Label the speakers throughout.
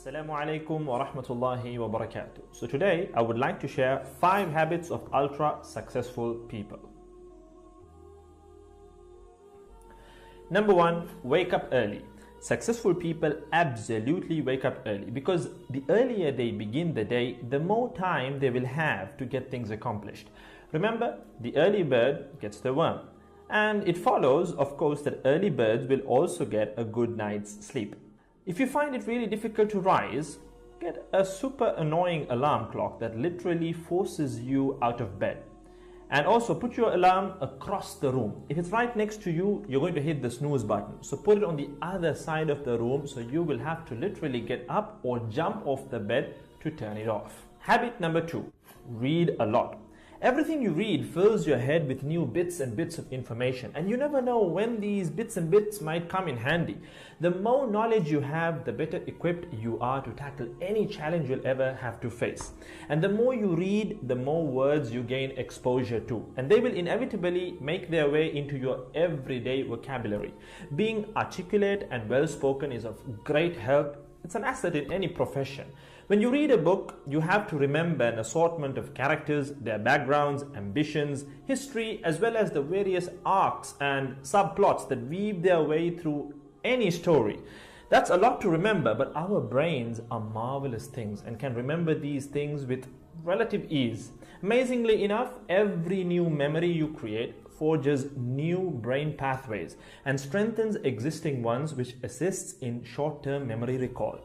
Speaker 1: Assalamu alaikum wa rahmatullahi wa barakatuh. So today I would like to share 5 habits of ultra successful people. Number 1, wake up early. Successful people absolutely wake up early because the earlier they begin the day, the more time they will have to get things accomplished. Remember, the early bird gets the worm. And it follows, of course, that early birds will also get a good night's sleep. If you find it really difficult to rise, get a super annoying alarm clock that literally forces you out of bed. And also put your alarm across the room. If it's right next to you, you're going to hit the snooze button. So put it on the other side of the room so you will have to literally get up or jump off the bed to turn it off. Habit number 2, read a lot. Everything you read fills your head with new bits and bits of information, and you never know when these bits and bits might come in handy. The more knowledge you have, the better equipped you are to tackle any challenge you'll ever have to face. And the more you read, the more words you gain exposure to, and they will inevitably make their way into your everyday vocabulary. Being articulate and well-spoken is of great help. It's an asset in any profession. When you read a book, you have to remember an assortment of characters, their backgrounds, ambitions, history, as well as the various arcs and subplots that weave their way through any story. That's a lot to remember, but our brains are marvelous things and can remember these things with relative ease. Amazingly enough, every new memory you create forges new brain pathways and strengthens existing ones, which assists in short-term memory recall.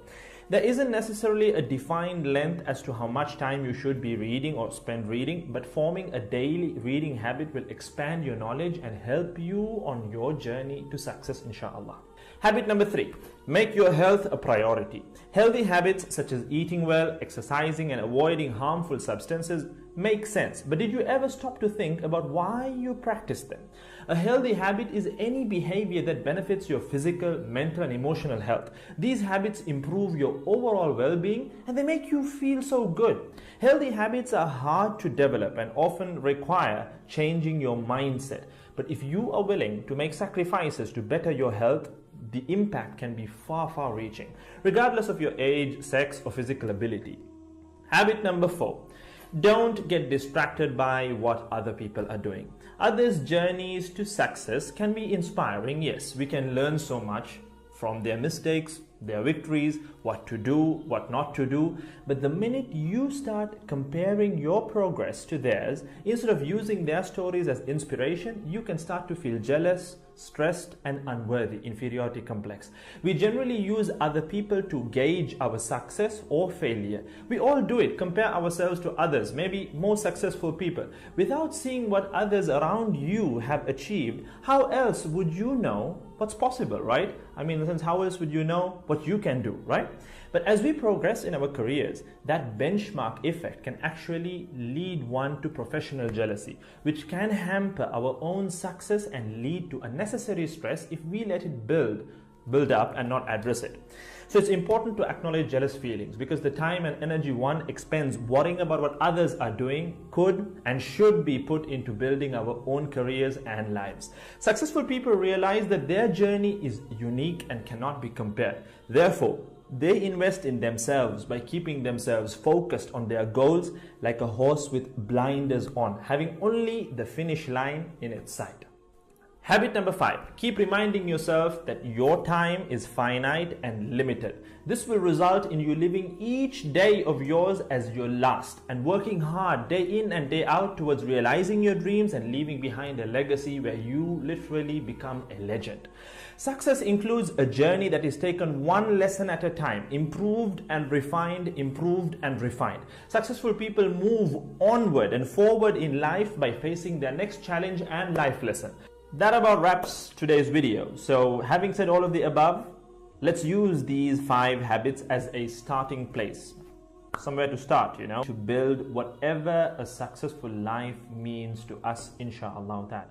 Speaker 1: There isn't necessarily a defined length as to how much time you should be reading or spend reading, but forming a daily reading habit will expand your knowledge and help you on your journey to success, inshallah. Habit number 3, make your health a priority. Healthy habits such as eating well, exercising, and avoiding harmful substances make sense, but did you ever stop to think about why you practice them? A healthy habit is any behavior that benefits your physical, mental, and emotional health. These habits improve your overall well-being and they make you feel so good. Healthy habits are hard to develop and often require changing your mindset. But if you are willing to make sacrifices to better your health, the impact can be far reaching, regardless of your age, sex, or physical ability. Habit number 4. Don't get distracted by what other people are doing. Others' journeys to success can be inspiring. Yes, we can learn so much from their mistakes, their victories, what to do, what not to do. But the minute you start comparing your progress to theirs, instead of using their stories as inspiration, you can start to feel jealous, stressed, and unworthy, inferiority complex. We generally use other people to gauge our success or failure. We all do it, compare ourselves to others, maybe more successful people. Without seeing what others around you have achieved, how else would you know what's possible, right? I mean, in a sense, how else would you know what you can do, right? But as we progress in our careers, that benchmark effect can actually lead one to professional jealousy, which can hamper our own success and lead to unnecessary stress if we let it build up and not address it. So it's important to acknowledge jealous feelings because the time and energy one expends worrying about what others are doing could and should be put into building our own careers and lives. Successful people realize that their journey is unique and cannot be compared. Therefore, they invest in themselves by keeping themselves focused on their goals like a horse with blinders on, having only the finish line in its sight. Habit number 5, keep reminding yourself that your time is finite and limited. This will result in you living each day of yours as your last and working hard day in and day out towards realizing your dreams and leaving behind a legacy where you literally become a legend. Success includes a journey that is taken one lesson at a time, improved and refined, improved and refined. Successful people move onward and forward in life by facing their next challenge and life lesson. That about wraps today's video. So having said all of the above, let's use these 5 habits as a starting place. Somewhere to start, to build whatever a successful life means to us, inshallah ta'ala.